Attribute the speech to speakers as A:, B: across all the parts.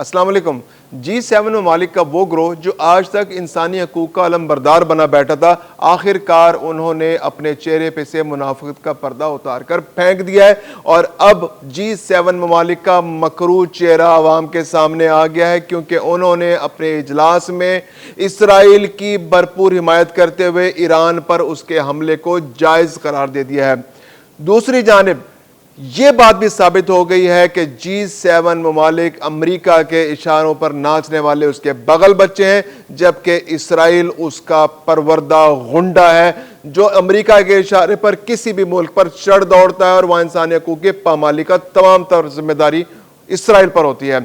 A: السلام علیکم۔ G7 ممالک کا وہ گروہ جو آج تک انسانی حقوق کا علم بردار بنا بیٹھا تھا، آخر کار انہوں نے اپنے چہرے پہ سے منافقت کا پردہ اتار کر پھینک دیا ہے، اور اب G7 ممالک کا مکروہ چہرہ عوام کے سامنے آ گیا ہے، کیونکہ انہوں نے اپنے اجلاس میں اسرائیل کی بھرپور حمایت کرتے ہوئے ایران پر اس کے حملے کو جائز قرار دے دیا ہے۔ دوسری جانب یہ بات بھی ثابت ہو گئی ہے کہ G7 ممالک امریکہ کے اشاروں پر ناچنے والے اس کے بغل بچے ہیں، جبکہ اسرائیل اس کا پروردہ غنڈہ ہے جو امریکہ کے اشارے پر کسی بھی ملک پر چڑھ دوڑتا ہے، اور وہ انسانی حقوق کی پامالی کا تمام تر ذمہ داری اسرائیل پر ہوتی ہے۔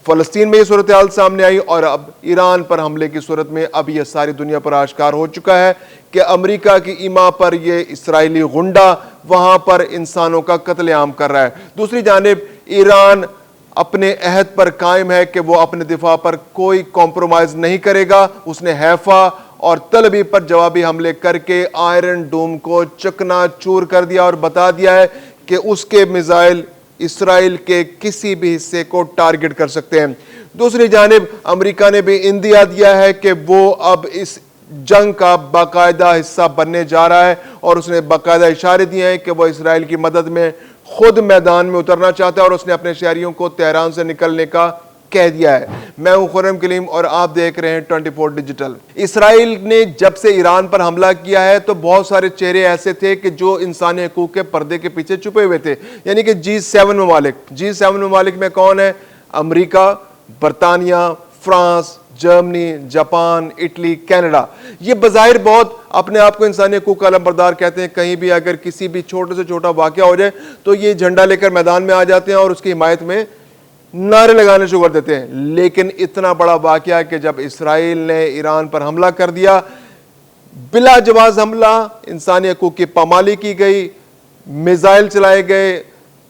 A: فلسطین میں یہ صورتحال سامنے آئی، اور اب ایران پر حملے کی صورت میں اب یہ ساری دنیا پر آشکار ہو چکا ہے کہ امریکہ کی ایما پر یہ اسرائیلی غنڈہ وہاں پر انسانوں کا قتل عام کر رہا ہے۔ دوسری جانب ایران اپنے عہد پر قائم ہے کہ وہ اپنے دفاع پر کوئی کمپرومائز نہیں کرے گا۔ اس نے حیفا اور تل ابیب پر جوابی حملے کر کے آئرن ڈوم کو چکنا چور کر دیا اور بتا دیا ہے کہ اس کے میزائل اسرائیل کے کسی بھی حصے کو ٹارگٹ کر سکتے ہیں۔ دوسری جانب امریکہ نے بھی اندیا دیا ہے کہ وہ اب اس جنگ کا باقاعدہ حصہ بننے جا رہا ہے، اور اس نے باقاعدہ اشارے دیے ہیں کہ وہ اسرائیل کی مدد میں خود میدان میں اترنا چاہتا ہے، اور اس نے اپنے شہریوں کو تہران سے نکلنے کا کہہ دیا ہے۔ میں ہوں خرم کلیم اور آپ دیکھ رہے ہیں 24 ڈیجیٹل۔ اسرائیل نے جب سے ایران پر حملہ کیا ہے تو بہت سارے چہرے ایسے تھے کہ جو انسانی حقوق کے پردے کے پیچھے چھپے ہوئے تھے، یعنی کہ G7 ممالک۔ G7 ممالک میں کون ہے؟ امریکہ، برطانیہ، France, Germany, Japan, Italy, Canada. یہ بظاہر بہت اپنے آپ کو انسانی حقوق کا علم بردار کہتے ہیں، کہیں بھی اگر کسی بھی چھوٹے سے چھوٹا واقعہ ہو جائے تو یہ جھنڈا لے کر میدان میں آ جاتے ہیں اور اس کی حمایت میں نعرے لگانے شروع کر دیتے ہیں۔ لیکن اتنا بڑا واقعہ کہ جب اسرائیل نے ایران پر حملہ کر دیا، بلا جواز حملہ، انسانی حقوق کی پامالی کی گئی، میزائل چلائے گئے،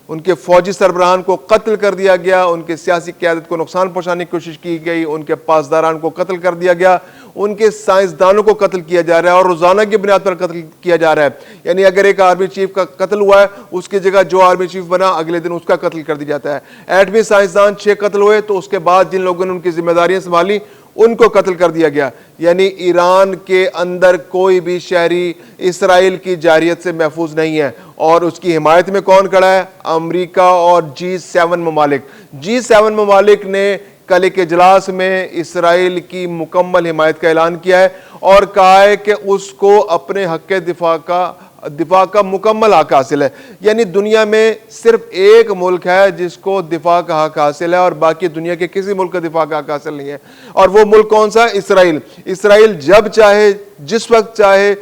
A: ان کے فوجی سربراہان کو قتل کر دیا گیا، ان کے سیاسی قیادت کو نقصان پہنچانے کی کوشش کی گئی، ان کے پاسداران کو قتل کر دیا گیا، ان کے سائنسدانوں کو قتل کیا جا رہا ہے، اور روزانہ کی بنیاد پر قتل کیا جا رہا ہے۔ یعنی اگر ایک آرمی چیف کا قتل ہوا ہے، اس کی جگہ جو آرمی چیف بنا اگلے دن اس کا قتل کر دیا جاتا ہے۔ ایٹمی سائنسدان 6 قتل ہوئے تو اس کے بعد جن لوگوں نے ان کی ذمہ داریاں سنبھالی ان کو قتل کر دیا گیا۔ یعنی ایران کے اندر کوئی بھی شہری اسرائیل کی جارحیت سے محفوظ نہیں ہے، اور اس کی حمایت میں کون کھڑا ہے؟ امریکہ اور G7 ممالک۔ G7 ممالک نے کل ایک اجلاس میں اسرائیل کی مکمل حمایت کا اعلان کیا ہے، اور کہا ہے کہ اس کو اپنے حق دفاع کا مکمل حق حاصل ہے۔ یعنی دنیا میں صرف ایک ملک ہے جس کو دفاع کا حق حاصل ہے، اور باقی دنیا کے کسی ملک کا دفاع کا حق حاصل نہیں ہے۔ اور وہ ملک کون سا؟ اسرائیل۔ اسرائیل جب چاہے، جس وقت چاہے،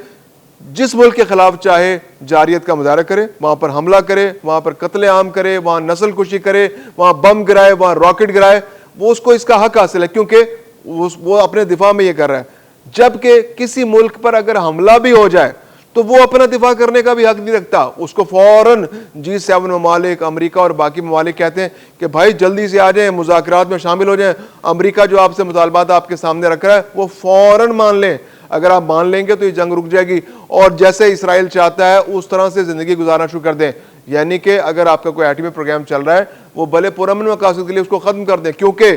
A: جس ملک کے خلاف چاہے جارحیت کا مظاہرہ کرے، وہاں پر حملہ کرے، وہاں پر قتل عام کرے، وہاں نسل کشی کرے، وہاں بم گرائے، وہاں راکٹ گرائے، وہ اس کو اس کا حق حاصل ہے، کیونکہ وہ اپنے دفاع میں یہ کر رہا ہے۔ جبکہ کسی ملک پر اگر حملہ بھی ہو جائے تو وہ اپنا دفاع کرنے کا بھی حق نہیں رکھتا، اس کو فوراً G7 ممالک، امریکہ اور باقی ممالک کہتے ہیں کہ بھائی جلدی سے آ جائیں، مذاکرات میں شامل ہو جائیں۔ امریکہ جو آپ سے مطالبات آپ کے سامنے رکھ رہا ہے وہ فوراً مان لیں۔ اگر آپ مان لیں گے تو یہ جنگ رک جائے گی، اور جیسے اسرائیل چاہتا ہے اس طرح سے زندگی گزارنا شروع کر دیں۔ یعنی کہ اگر آپ کا کوئی ایٹمی پروگرام چل رہا ہے، وہ بھلے پرامن مقاصد کے لیے اس کو ختم کر دیں، کیونکہ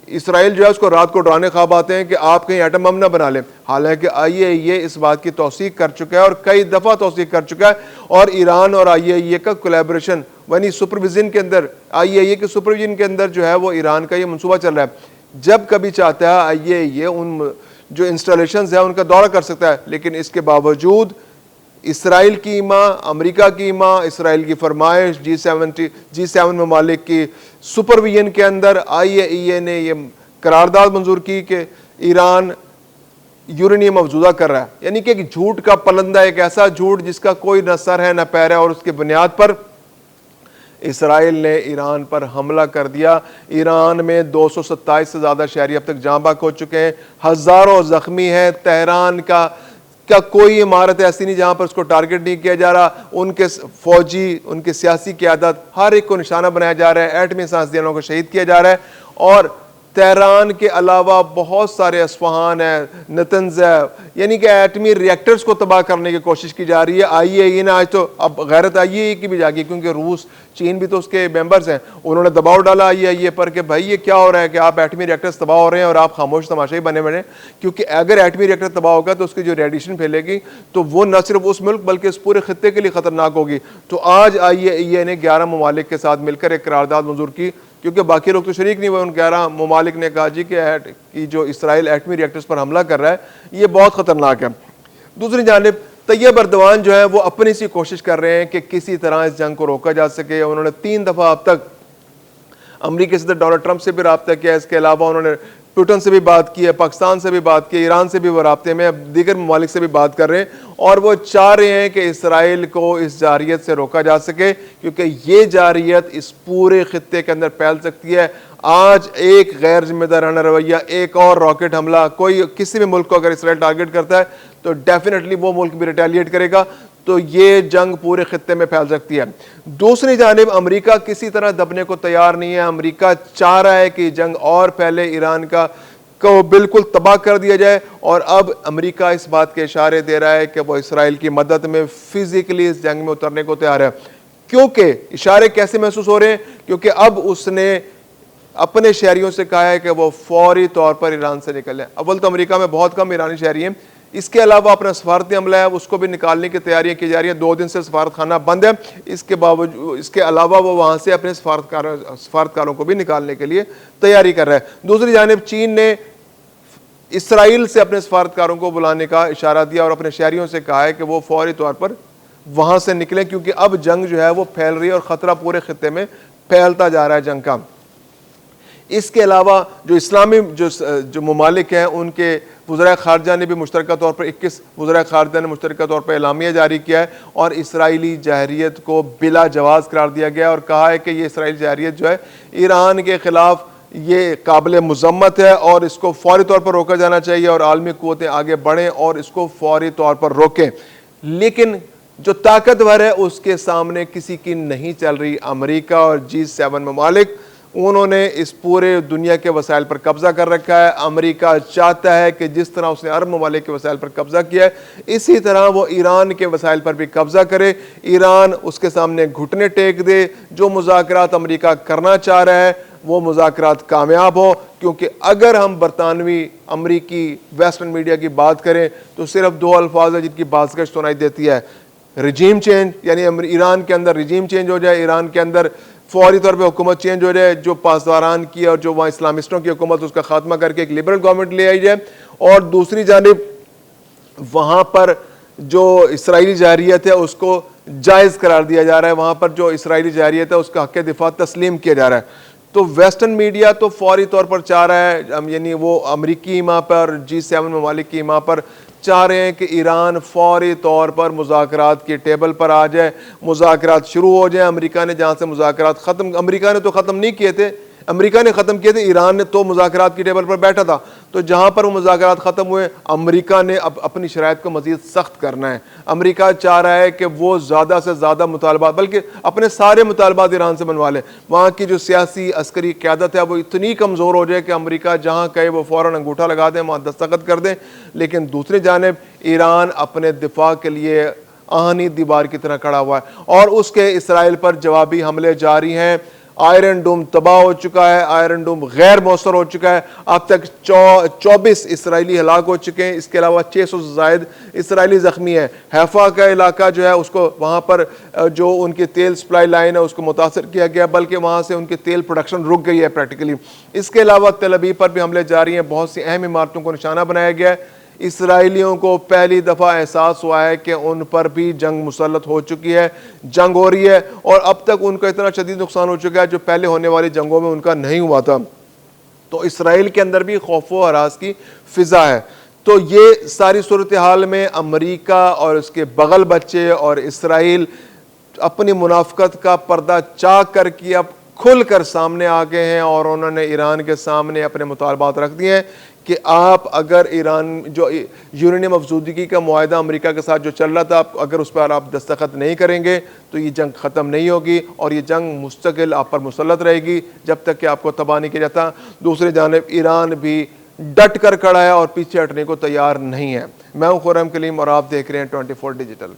A: اسرائیل جو ہے اس کو رات کو ڈرانے خواب آتے ہیں کہ آپ کہیں ایٹم بم نہ بنا لیں۔ حالانکہ IAEA اس بات کی توثیق کر چکا ہے، اور کئی دفعہ توثیق کر چکا ہے، اور ایران اور IAEA کا کولیبریشن یعنی سپرویژن کے اندر، IAEA کے سپرویژن کے اندر جو ہے وہ ایران کا یہ منصوبہ چل رہا ہے۔ جب کبھی چاہتا ہے IAEA ان جو انسٹالیشنز ہیں ان کا دورہ کر سکتا ہے، لیکن اس کے باوجود اسرائیل کی ایما، امریکہ کی ایما، اسرائیل کی فرمائش، G7 ممالک کی سپرویژن کے اندر IAEA نے یہ قرارداد منظور کی کہ ایران یورینیم افزودہ کر رہا ہے۔ یعنی کہ ایک جھوٹ کا پلندہ، ایک ایسا جھوٹ جس کا کوئی نہ سر ہے نہ پیر ہے، اور اس کی بنیاد پر اسرائیل نے ایران پر حملہ کر دیا۔ ایران میں 227 سے زیادہ شہری اب تک جاں بحق ہو چکے ہیں، ہزاروں زخمی ہیں۔ تہران کا کوئی عمارت ایسی نہیں جہاں پر اس کو ٹارگٹ نہیں کیا جا رہا۔ ان کے فوجی، ان کی سیاسی قیادت، ہر ایک کو نشانہ بنایا جا رہا ہے۔ ایٹمی سائنسدانوں کو شہید کیا جا رہا ہے، اور تہران کے علاوہ بہت سارے اصفہان ہے، نتنز ہے، یعنی کہ ایٹمی ریئیکٹرز کو تباہ کرنے کی کوشش کی جا رہی ہے۔ آئی اے ای نے آج تو اب غیرت آئی اے ای کی بھی جاگی، کیونکہ روس چین بھی تو اس کے ممبرز ہیں، انہوں نے دباؤ ڈالا آئی اے ای پر کہ بھائی یہ کیا ہو رہا ہے کہ آپ ایٹمی ریئیکٹرز تباہ ہو رہے ہیں اور آپ خاموش تماشائی بنے ہوئے ہیں، کیونکہ اگر ایٹمی ریئیکٹر تباہ ہوگا تو اس کی جو ریڈیشن پھیلے گی تو وہ نہ صرف اس ملک بلکہ اس پورے خطے کے لیے خطرناک ہوگی۔ تو آج آئی اے ای نے 11 ممالک کے ساتھ مل کر ایک قرارداد منظور کی، کیونکہ باقی لوگ تو شریک نہیں ہوئے، ان 11 ممالک نے کہا جی کہ جو اسرائیل ایٹمی ریئیکٹرز پر حملہ کر رہا ہے یہ بہت خطرناک ہے۔ دوسری جانب طیب اردوان جو ہے وہ اپنی سی کوشش کر رہے ہیں کہ کسی طرح اس جنگ کو روکا جا سکے۔ انہوں نے 3 دفعہ اب تک امریکی صدر ڈونلڈ ٹرمپ سے بھی رابطہ کیا، اس کے علاوہ انہوں نے پوٹن سے بھی بات کی ہے، پاکستان سے بھی بات کی، ایران سے بھی وہ رابطے میں، اب دیگر ممالک سے بھی بات کر رہے ہیں، اور وہ چاہ رہے ہیں کہ اسرائیل کو اس جارحیت سے روکا جا سکے، کیونکہ یہ جارحیت اس پورے خطے کے اندر پھیل سکتی ہے۔ آج ایک غیر ذمہ دارانہ رویہ، ایک اور راکٹ حملہ، کوئی کسی بھی ملک کو اگر اسرائیل ٹارگٹ کرتا ہے تو ڈیفینیٹلی وہ ملک بھی ریٹیلیٹ کرے گا، تو یہ جنگ پورے خطے میں پھیل سکتی ہے۔ دوسری جانب امریکہ کسی طرح دبنے کو تیار نہیں ہے، امریکہ چاہ رہا ہے کہ جنگ اور پہلے ایران کو بالکل تباہ کر دیا جائے، اور اب امریکہ اس بات کے اشارے دے رہا ہے کہ وہ اسرائیل کی مدد میں فزیکلی اس جنگ میں اترنے کو تیار ہے۔ کیونکہ اشارے کیسے محسوس ہو رہے ہیں؟ کیونکہ اب اس نے اپنے شہریوں سے کہا ہے کہ وہ فوری طور پر ایران سے نکلیں۔ اول تو امریکہ میں بہت کم ایرانی شہری ہیں، اس کے علاوہ اپنا سفارتی عملہ ہے اس کو بھی نکالنے کی تیاریاں کی جا رہی ہیں، 2 دن سے سفارت خانہ بند ہے، اس کے علاوہ وہ وہاں سے اپنے سفارتکاروں کو بھی نکالنے کے لیے تیاری کر رہا ہے۔ دوسری جانب چین نے اسرائیل سے اپنے سفارتکاروں کو بلانے کا اشارہ دیا اور اپنے شہریوں سے کہا ہے کہ وہ فوری طور پر وہاں سے نکلیں، کیونکہ اب جنگ جو ہے وہ پھیل رہی ہے اور خطرہ پورے خطے میں پھیلتا جا رہا ہے جنگ کا۔ اس کے علاوہ جو اسلامی جو ممالک ہیں ان کے وزراء خارجہ نے بھی مشترکہ طور پر 21 وزراء خارجہ نے مشترکہ طور پر اعلامیہ جاری کیا ہے اور اسرائیلی جارحیت کو بلا جواز قرار دیا گیا اور کہا ہے کہ یہ اسرائیلی جارحیت جو ہے ایران کے خلاف یہ قابل مذمت ہے اور اس کو فوری طور پر روکا جانا چاہیے اور عالمی قوتیں آگے بڑھیں اور اس کو فوری طور پر روکیں۔ لیکن جو طاقتور ہے اس کے سامنے کسی کی نہیں چل رہی۔ امریکہ اور G7 ممالک انہوں نے اس پورے دنیا کے وسائل پر قبضہ کر رکھا ہے۔ امریکہ چاہتا ہے کہ جس طرح اس نے عرب ممالک کے وسائل پر قبضہ کیا ہے اسی طرح وہ ایران کے وسائل پر بھی قبضہ کرے، ایران اس کے سامنے گھٹنے ٹیک دے، جو مذاکرات امریکہ کرنا چاہ رہا ہے وہ مذاکرات کامیاب ہو۔ کیونکہ اگر ہم برطانوی، امریکی، ویسٹرن میڈیا کی بات کریں تو صرف 2 الفاظ ہیں جن کی بازگشت سنائی دیتی ہے، رجیم چینج، یعنی ایران کے اندر رجیم چینج ہو جائے، ایران کے اندر فوری طور پہ حکومت چینج ہو جائے، جو پاسداران کی اور جو وہاں اسلامسٹوں کی حکومت اس کا خاتمہ کر کے ایک لبرل گورنمنٹ لے آئی جائے، اور دوسری جانب وہاں پر جو اسرائیلی جارحیت ہے اس کو جائز قرار دیا جا رہا ہے، وہاں پر جو اسرائیلی جارحیت ہے اس کا حق دفاع تسلیم کیا جا رہا ہے۔ تو ویسٹرن میڈیا تو فوری طور پر چاہ رہا ہے، یعنی وہ امریکی ایما پر، G7 ممالک کی ایما پر چاہ رہے ہیں کہ ایران فوری طور پر مذاکرات کی ٹیبل پر آ جائے، مذاکرات شروع ہو جائیں۔ امریکہ نے جہاں سے مذاکرات امریکہ نے تو ختم نہیں کیے تھے، امریکہ نے ختم کیے تھے، ایران نے تو مذاکرات کی ٹیبل پر بیٹھا تھا، تو جہاں پر وہ مذاکرات ختم ہوئے امریکہ نے اب اپنی شرائط کو مزید سخت کرنا ہے۔ امریکہ چاہ رہا ہے کہ وہ زیادہ سے زیادہ مطالبات، بلکہ اپنے سارے مطالبات ایران سے منوا لے، وہاں کی جو سیاسی عسکری قیادت ہے وہ اتنی کمزور ہو جائے کہ امریکہ جہاں کہے وہ فوراً انگوٹھا لگا دیں، وہاں دستخط کر دیں۔ لیکن دوسری جانب ایران اپنے دفاع کے لیے آہنی دیوار کی طرح کھڑا ہوا ہے اور اس کے اسرائیل پر جوابی حملے جاری ہیں۔ آئرن ڈوم تباہ ہو چکا ہے، آئرن ڈوم غیر مؤثر ہو چکا ہے، اب تک 24 اسرائیلی ہلاک ہو چکے ہیں، اس کے علاوہ 600 سے زائد اسرائیلی زخمی ہیں۔ حیفا کا علاقہ جو ہے اس کو وہاں پر جو ان کی تیل سپلائی لائن ہے اس کو متاثر کیا گیا، بلکہ وہاں سے ان کی تیل پروڈکشن رک گئی ہے پریکٹیکلی۔ اس کے علاوہ تل ابیب پر بھی حملے جاری ہیں، بہت سی اہم عمارتوں کو نشانہ بنایا گیا ہے۔ اسرائیلیوں کو پہلی دفعہ احساس ہوا ہے کہ ان پر بھی جنگ مسلط ہو چکی ہے، جنگ ہو رہی ہے، اور اب تک ان کا اتنا شدید نقصان ہو چکا ہے جو پہلے ہونے والی جنگوں میں ان کا نہیں ہوا تھا۔ تو اسرائیل کے اندر بھی خوف و ہراس کی فضا ہے۔ تو یہ ساری صورتحال میں امریکہ اور اس کے بغل بچے اور اسرائیل اپنی منافقت کا پردہ چاک کر کے اب کھل کر سامنے آ گئے ہیں اور انہوں نے ایران کے سامنے اپنے مطالبات رکھ دیے ہیں کہ آپ اگر ایران جو یورینیم افزودگی کا معاہدہ امریکہ کے ساتھ جو چل رہا تھا، اگر اس پر آپ دستخط نہیں کریں گے تو یہ جنگ ختم نہیں ہوگی اور یہ جنگ مستقل آپ پر مسلط رہے گی جب تک کہ آپ کو تباہ نہیں کیا جاتا۔ دوسری جانب ایران بھی ڈٹ کر کھڑا ہے اور پیچھے ہٹنے کو تیار نہیں ہے۔ میں ہوں خرم کلیم اور آپ دیکھ رہے ہیں 24 ڈیجیٹل۔